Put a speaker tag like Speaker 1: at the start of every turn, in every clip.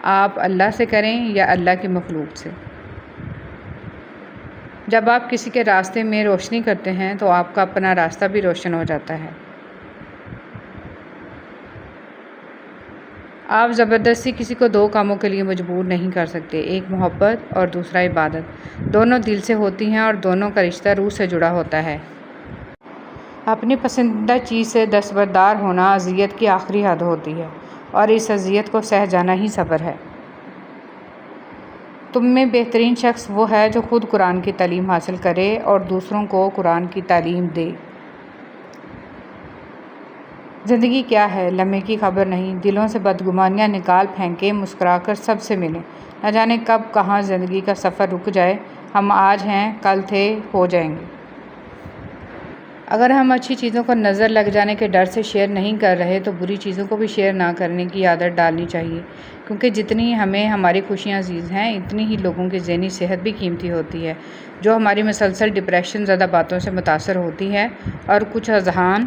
Speaker 1: آپ اللہ سے کریں یا اللہ کی مخلوق سے۔ جب آپ کسی کے راستے میں روشنی کرتے ہیں تو آپ کا اپنا راستہ بھی روشن ہو جاتا ہے۔ آپ زبردستی کسی کو دو کاموں کے لیے مجبور نہیں کر سکتے، ایک محبت اور دوسرا عبادت۔ دونوں دل سے ہوتی ہیں اور دونوں کا رشتہ روح سے جڑا ہوتا ہے۔ اپنی پسندیدہ چیز سے دستبردار ہونا اذیت کی آخری حد ہوتی ہے، اور اس اذیت کو سہ جانا ہی صبر ہے۔ تم میں بہترین شخص وہ ہے جو خود قرآن کی تعلیم حاصل کرے اور دوسروں کو قرآن کی تعلیم دے۔ زندگی کیا ہے؟ لمحے کی خبر نہیں۔ دلوں سے بدگمانیاں نکال پھینکیں، مسکرا کر سب سے ملیں۔ نہ جانے کب کہاں زندگی کا سفر رک جائے۔ ہم آج ہیں، کل تھے، ہو جائیں گے۔ اگر ہم اچھی چیزوں کو نظر لگ جانے کے ڈر سے شیئر نہیں کر رہے تو بری چیزوں کو بھی شیئر نہ کرنے کی عادت ڈالنی چاہیے، کیونکہ جتنی ہمیں ہماری خوشیاں عزیز ہیں، اتنی ہی لوگوں کی ذہنی صحت بھی قیمتی ہوتی ہے، جو ہماری مسلسل ڈپریشن زدہ باتوں سے متاثر ہوتی ہے۔ اور کچھ اذہان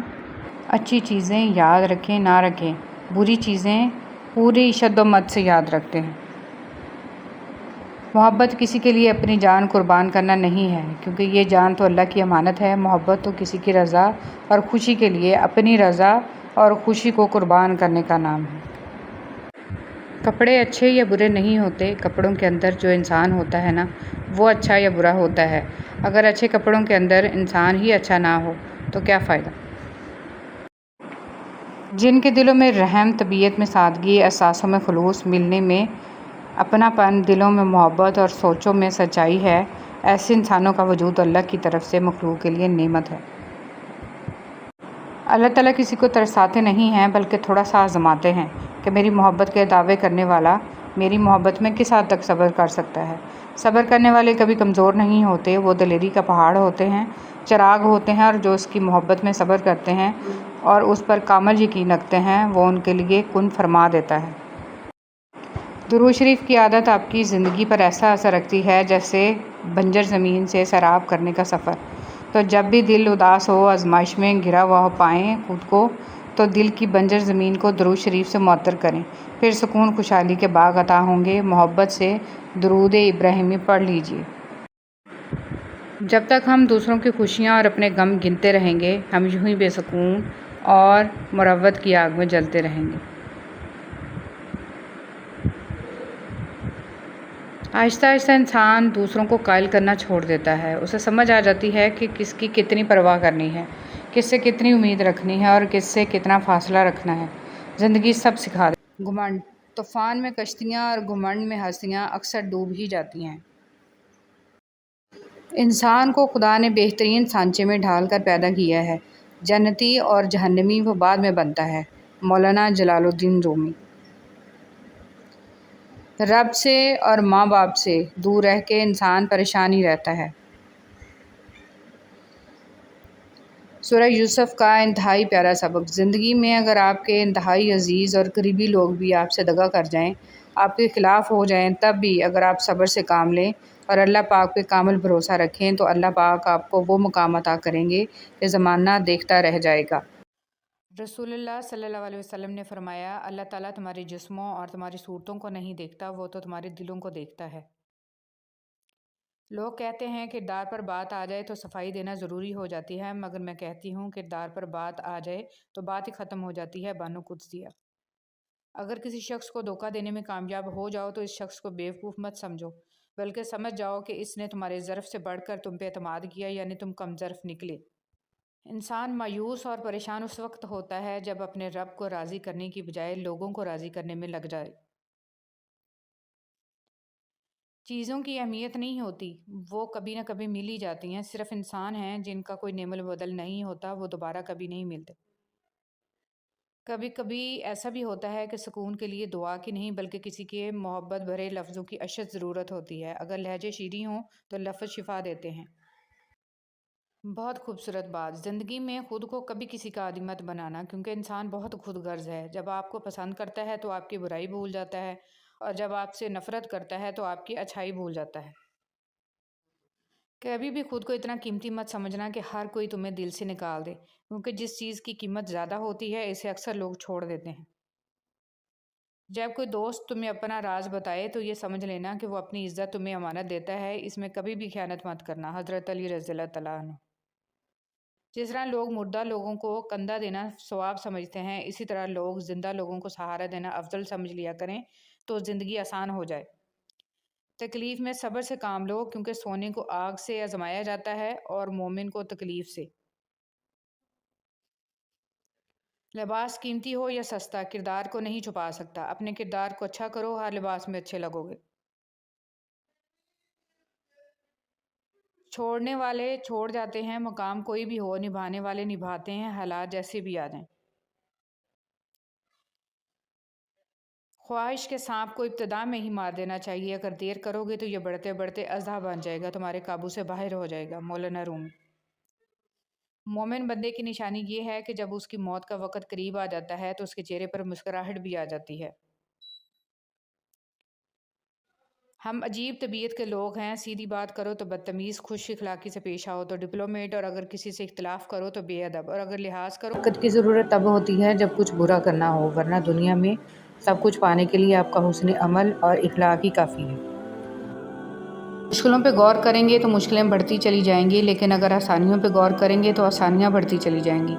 Speaker 1: اچھی چیزیں یاد رکھیں نہ رکھیں، بری چیزیں پوری شد و مت سے یاد رکھتے ہیں۔ محبت کسی کے لیے اپنی جان قربان کرنا نہیں ہے، کیونکہ یہ جان تو اللہ کی امانت ہے۔ محبت تو کسی کی رضا اور خوشی کے لیے اپنی رضا اور خوشی کو قربان کرنے کا نام ہے۔ کپڑے اچھے یا برے نہیں ہوتے، کپڑوں کے اندر جو انسان ہوتا ہے نا، وہ اچھا یا برا ہوتا ہے۔ اگر اچھے کپڑوں کے اندر انسان ہی اچھا نہ ہو تو کیا فائدہ؟ جن کے دلوں میں رحم، طبیعت میں سادگی، احساسوں میں خلوص، ملنے میں اپنا پن، دلوں میں محبت اور سوچوں میں سچائی ہے، ایسے انسانوں کا وجود اللہ کی طرف سے مخلوق کے لیے نعمت ہے۔ اللہ تعالیٰ کسی کو ترساتے نہیں ہیں، بلکہ تھوڑا سا آزماتے ہیں کہ میری محبت کے دعوے کرنے والا میری محبت میں کس حد تک صبر کر سکتا ہے۔ صبر کرنے والے کبھی کمزور نہیں ہوتے، وہ دلیری کا پہاڑ ہوتے ہیں، چراغ ہوتے ہیں، اور جو اس کی محبت میں صبر کرتے ہیں اور اس پر کامل یقین رکھتے ہیں، وہ ان کے لیے کن فرما دیتا ہے۔ درود شریف کی عادت آپ کی زندگی پر ایسا اثر رکھتی ہے جیسے بنجر زمین سے سیراب کرنے کا سفر۔ تو جب بھی دل اداس ہو، آزمائش میں گھرا ہوا پائیں خود کو، تو دل کی بنجر زمین کو درود شریف سے معطر کریں، پھر سکون خوشحالی کے باغ عطا ہوں گے۔ محبت سے درود ابراہیمی پڑھ لیجئے۔ جب تک ہم دوسروں کی خوشیاں اور اپنے غم گنتے رہیں گے، ہم یوں ہی بے سکون اور مروت کی آگ میں جلتے رہیں گے۔ آہستہ آہستہ انسان دوسروں کو قائل کرنا چھوڑ دیتا ہے۔ اسے سمجھ آ جاتی ہے کہ کس کی کتنی پرواہ کرنی ہے، کس سے کتنی امید رکھنی ہے اور کس سے کتنا فاصلہ رکھنا ہے۔ زندگی سب سکھا دے۔ گھمنڈ طوفان میں کشتیاں اور گھمنڈ میں ہستیاں اکثر ڈوب ہی جاتی ہیں۔ انسان کو خدا نے بہترین سانچے میں ڈھال کر پیدا کیا ہے، جنتی اور جہنمی وہ بعد میں بنتا ہے۔ مولانا جلال الدین رومی۔ رب سے اور ماں باپ سے دور رہ کے انسان پریشان ہی رہتا ہے۔ سورہ یوسف کا انتہائی پیارا سبق۔ زندگی میں اگر آپ کے انتہائی عزیز اور قریبی لوگ بھی آپ سے دغا کر جائیں، آپ کے خلاف ہو جائیں، تب بھی اگر آپ صبر سے کام لیں اور اللہ پاک پہ کامل بھروسہ رکھیں تو اللہ پاک آپ کو وہ مقام عطا کریں گے کہ زمانہ دیکھتا رہ جائے گا۔ رسول اللہ صلی اللہ علیہ وسلم نے فرمایا، اللہ تعالیٰ تمہارے جسموں اور تمہاری صورتوں کو نہیں دیکھتا، وہ تو تمہارے دلوں کو دیکھتا ہے۔ لوگ کہتے ہیں کردار پر بات آ جائے تو صفائی دینا ضروری ہو جاتی ہے، مگر میں کہتی ہوں کردار پر بات آ جائے تو بات ہی ختم ہو جاتی ہے۔ بانو قدسیہ۔ اگر کسی شخص کو دھوکہ دینے میں کامیاب ہو جاؤ تو اس شخص کو بیوقوف مت سمجھو، بلکہ سمجھ جاؤ کہ اس نے تمہارے ظرف سے بڑھ کر تم پہ اعتماد کیا، یعنی تم کم ظرف نکلے۔ انسان مایوس اور پریشان اس وقت ہوتا ہے جب اپنے رب کو راضی کرنے کی بجائے لوگوں کو راضی کرنے میں لگ جائے۔ چیزوں کی اہمیت نہیں ہوتی، وہ کبھی نہ کبھی مل ہی جاتی ہیں۔ صرف انسان ہیں جن کا کوئی نعم البدل نہیں ہوتا، وہ دوبارہ کبھی نہیں ملتے۔ کبھی کبھی ایسا بھی ہوتا ہے کہ سکون کے لیے دعا کی نہیں بلکہ کسی کے محبت بھرے لفظوں کی اشد ضرورت ہوتی ہے۔ اگر لہجے شیریں ہوں تو لفظ شفا دیتے ہیں۔ بہت خوبصورت بات۔ زندگی میں خود کو کبھی کسی کا عادی مت بنانا، کیونکہ انسان بہت خود غرض ہے۔ جب آپ کو پسند کرتا ہے تو آپ کی برائی بھول جاتا ہے، اور جب آپ سے نفرت کرتا ہے تو آپ کی اچھائی بھول جاتا ہے۔ کبھی بھی خود کو اتنا قیمتی مت سمجھنا کہ ہر کوئی تمہیں دل سے نکال دے، کیونکہ جس چیز کی قیمت زیادہ ہوتی ہے اسے اکثر لوگ چھوڑ دیتے ہیں۔ جب کوئی دوست تمہیں اپنا راز بتائے تو یہ سمجھ لینا کہ وہ اپنی عزت تمہیں امانت دیتا ہے، اس میں کبھی بھی خیانت مت کرنا۔ حضرت علی رضی اللہ تعالیٰ عنہ۔ جس طرح لوگ مردہ لوگوں کو کندھا دینا ثواب سمجھتے ہیں، اسی طرح لوگ زندہ لوگوں کو سہارا دینا افضل سمجھ لیا کریں تو زندگی آسان ہو جائے۔ تکلیف میں صبر سے کام لو، کیونکہ سونے کو آگ سے آزمایا جاتا ہے اور مومن کو تکلیف سے۔ لباس قیمتی ہو یا سستا، کردار کو نہیں چھپا سکتا۔ اپنے کردار کو اچھا کرو، ہر لباس میں اچھے لگو گے۔ چھوڑنے والے چھوڑ جاتے ہیں، مقام کوئی بھی ہو، نبھانے والے نبھاتے ہیں، حالات جیسے بھی آ جائیں۔ خواہش کے سانپ کو ابتدا میں ہی مار دینا چاہیے، اگر دیر کرو گے تو یہ بڑھتے بڑھتے اژدہا بن جائے گا، تمہارے قابو سے باہر ہو جائے گا۔ مولانا رومی۔ مومن بندے کی نشانی یہ ہے کہ جب اس کی موت کا وقت قریب آ جاتا ہے تو اس کے چہرے پر مسکراہٹ بھی آ جاتی ہے۔ ہم عجیب طبیعت کے لوگ ہیں، سیدھی بات کرو تو بدتمیز، خوش اخلاقی سے پیش آؤ تو ڈپلومیٹ، اور اگر کسی سے اختلاف کرو تو بے ادب، اور اگر لحاظ کرو۔ وقت کی ضرورت تب ہوتی ہے جب کچھ برا کرنا ہو، ورنہ دنیا میں سب کچھ پانے کے لیے آپ کا حسن عمل اور اخلاق ہی کافی ہے۔ مشکلوں پہ غور کریں گے تو مشکلیں بڑھتی چلی جائیں گی، لیکن اگر آسانیوں پہ غور کریں گے تو آسانیاں بڑھتی چلی جائیں گی۔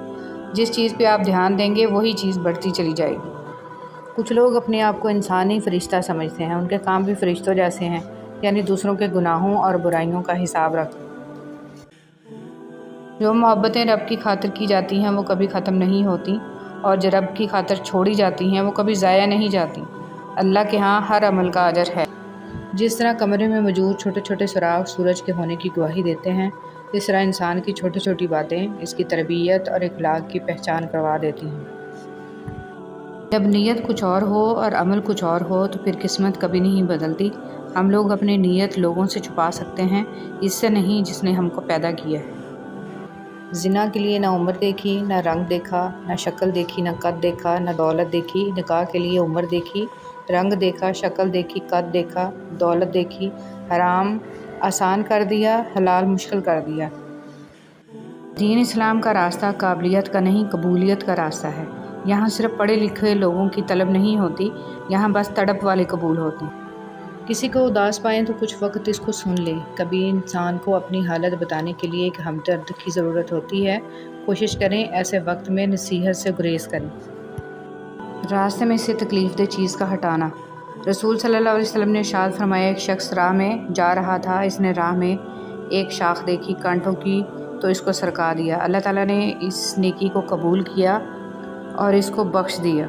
Speaker 1: جس چیز پہ آپ دھیان دیں گے وہی چیز بڑھتی چلی جائے گی۔ کچھ لوگ اپنے آپ کو انسانی فرشتہ سمجھتے ہیں، ان کے کام بھی فرشتوں جیسے ہیں، یعنی دوسروں کے گناہوں اور برائیوں کا حساب رکھتے ہیں۔ جو محبتیں رب کی خاطر کی جاتی ہیں وہ کبھی ختم نہیں ہوتی، اور جو رب کی خاطر چھوڑی جاتی ہیں وہ کبھی ضائع نہیں جاتی۔ اللہ کے ہاں ہر عمل کا اجر ہے۔ جس طرح کمرے میں موجود چھوٹے چھوٹے سراغ سورج کے ہونے کی گواہی دیتے ہیں، اس طرح انسان کی چھوٹی چھوٹی باتیں اس کی تربیت اور اخلاق کی پہچان کروا دیتی ہیں۔ جب نیت کچھ اور ہو اور عمل کچھ اور ہو تو پھر قسمت کبھی نہیں بدلتی۔ ہم لوگ اپنی نیت لوگوں سے چھپا سکتے ہیں، اس سے نہیں جس نے ہم کو پیدا کیا ہے۔ زنا کے لیے نہ عمر دیکھی، نہ رنگ دیکھا، نہ شکل دیکھی، نہ قد دیکھا، نہ دولت دیکھی۔ نکاح کے لیے عمر دیکھی، رنگ دیکھا، شکل دیکھی، قد دیکھا، دولت دیکھی۔ حرام آسان کر دیا، حلال مشکل کر دیا۔ دین اسلام کا راستہ قابلیت کا نہیں، قبولیت کا راستہ ہے۔ یہاں صرف پڑھے لکھے لوگوں کی طلب نہیں ہوتی، یہاں بس تڑپ والے قبول ہوتے ہیں۔ کسی کو اداس پائیں تو کچھ وقت اس کو سن لیں۔ کبھی انسان کو اپنی حالت بتانے کے لیے ایک ہمدرد کی ضرورت ہوتی ہے، کوشش کریں ایسے وقت میں نصیحت سے گریز کریں۔ راستے میں سے تکلیف دہ چیز کا ہٹانا۔ رسول صلی اللہ علیہ وسلم نے ارشاد فرمایا، ایک شخص راہ میں جا رہا تھا، اس نے راہ میں ایک شاخ دیکھی کانٹوں کی تو اس کو سرکا دیا۔ اللہ تعالیٰ نے اس نیکی کو قبول کیا اور اس کو بخش دیا۔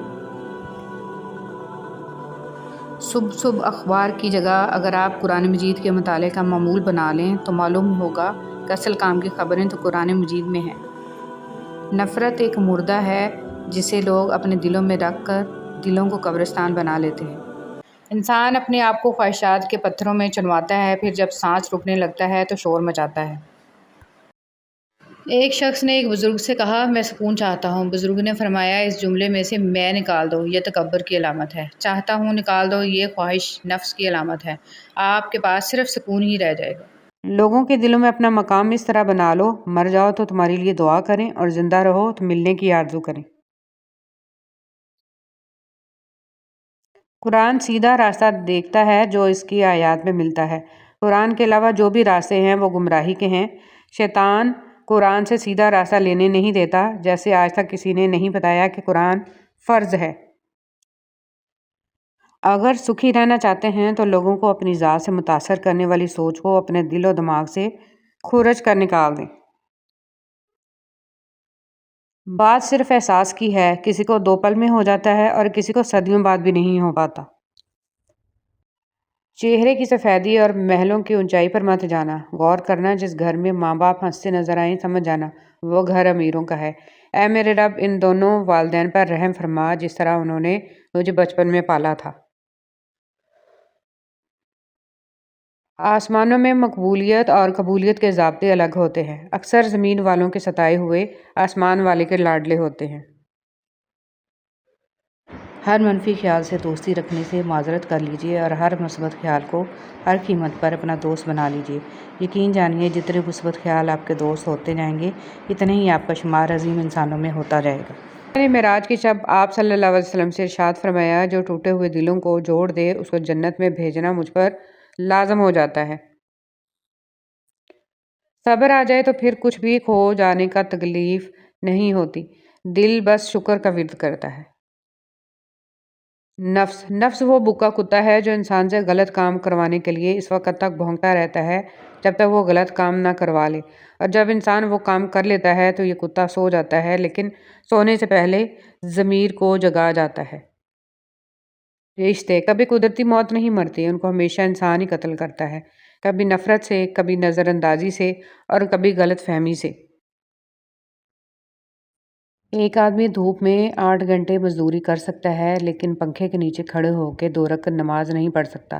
Speaker 1: صبح صبح اخبار کی جگہ اگر آپ قرآن مجید کے مطالعے کا معمول بنا لیں تو معلوم ہوگا کہ اصل کام کی خبریں تو قرآن مجید میں ہیں۔ نفرت ایک مردہ ہے جسے لوگ اپنے دلوں میں رکھ کر دلوں کو قبرستان بنا لیتے ہیں۔ انسان اپنے آپ کو خواہشات کے پتھروں میں چنواتا ہے، پھر جب سانس رکنے لگتا ہے تو شور مچاتا ہے۔ ایک شخص نے ایک بزرگ سے کہا، میں سکون چاہتا ہوں۔ بزرگ نے فرمایا، اس جملے میں سے میں نکال دو، یہ تکبر کی علامت ہے۔ چاہتا ہوں نکال دو، یہ خواہش نفس کی علامت ہے۔ آپ کے پاس صرف سکون ہی رہ جائے گا۔ لوگوں کے دلوں میں اپنا مقام اس طرح بنا لو، مر جاؤ تو تمہارے لیے دعا کریں اور زندہ رہو تو ملنے کی آرزو کریں۔ قرآن سیدھا راستہ دیکھتا ہے جو اس کی آیات میں ملتا ہے۔ قرآن کے علاوہ جو بھی راستے ہیں وہ گمراہی کے ہیں۔ شیطان قرآن سے سیدھا راستہ لینے نہیں دیتا، جیسے آج تک کسی نے نہیں بتایا کہ قرآن فرض ہے۔ اگر سکھی رہنا چاہتے ہیں تو لوگوں کو اپنی ذات سے متاثر کرنے والی سوچ کو اپنے دل و دماغ سے کھورچ کر نکال دیں۔ بات صرف احساس کی ہے، کسی کو 2 پل میں ہو جاتا ہے اور کسی کو صدیوں بعد بھی نہیں ہو پاتا۔ چہرے کی سفیدی اور محلوں کی اونچائی پر مت جانا، غور کرنا جس گھر میں ماں باپ ہنستے نظر آئیں سمجھ جانا وہ گھر امیروں کا ہے۔ اے میرے رب، ان دونوں والدین پر رحم فرما جس طرح انہوں نے مجھے بچپن میں پالا تھا۔ آسمانوں میں مقبولیت اور قبولیت کے ضابطے الگ ہوتے ہیں۔ اکثر زمین والوں کے ستائے ہوئے آسمان والے کے لاڈلے ہوتے ہیں۔ ہر منفی خیال سے دوستی رکھنے سے معذرت کر لیجئے اور ہر مثبت خیال کو ہر قیمت پر اپنا دوست بنا لیجئے۔ یقین جانیے جتنے مثبت خیال آپ کے دوست ہوتے جائیں گے اتنے ہی آپ کا شمار عظیم انسانوں میں ہوتا جائے گا۔ معراج کی شب آپ صلی اللہ علیہ وسلم سے ارشاد فرمایا، جو ٹوٹے ہوئے دلوں کو جوڑ دے اس کو جنت میں بھیجنا مجھ پر لازم ہو جاتا ہے۔ صبر آ جائے تو پھر کچھ بھی کھو جانے کا تکلیف نہیں ہوتی، دل بس شکر کا ورد کرتا ہے۔ نفس وہ بھوکا کتا ہے جو انسان سے غلط کام کروانے کے لیے اس وقت تک بھونکتا رہتا ہے جب تک وہ غلط کام نہ کروا لے، اور جب انسان وہ کام کر لیتا ہے تو یہ کتا سو جاتا ہے، لیکن سونے سے پہلے ضمیر کو جگا جاتا ہے۔ رشتے کبھی قدرتی موت نہیں مرتے، ان کو ہمیشہ انسان ہی قتل کرتا ہے، کبھی نفرت سے، کبھی نظر اندازی سے، اور کبھی غلط فہمی سے۔ ایک آدمی دھوپ میں 8 گھنٹے مزدوری کر سکتا ہے لیکن پنکھے کے نیچے کھڑے ہو کے 2 رکعت نماز نہیں پڑھ سکتا۔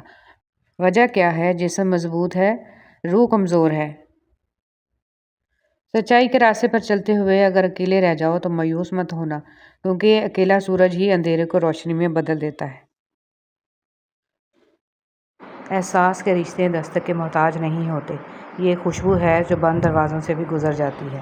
Speaker 1: وجہ کیا ہے؟ جسم مضبوط ہے، روح کمزور ہے۔ سچائی کے راستے پر چلتے ہوئے اگر اکیلے رہ جاؤ تو مایوس مت ہونا، کیونکہ اکیلا سورج ہی اندھیرے کو روشنی میں بدل دیتا ہے۔ احساس کے رشتے دستک کے محتاج نہیں ہوتے، یہ خوشبو ہے جو بند دروازوں سے بھی گزر جاتی ہے۔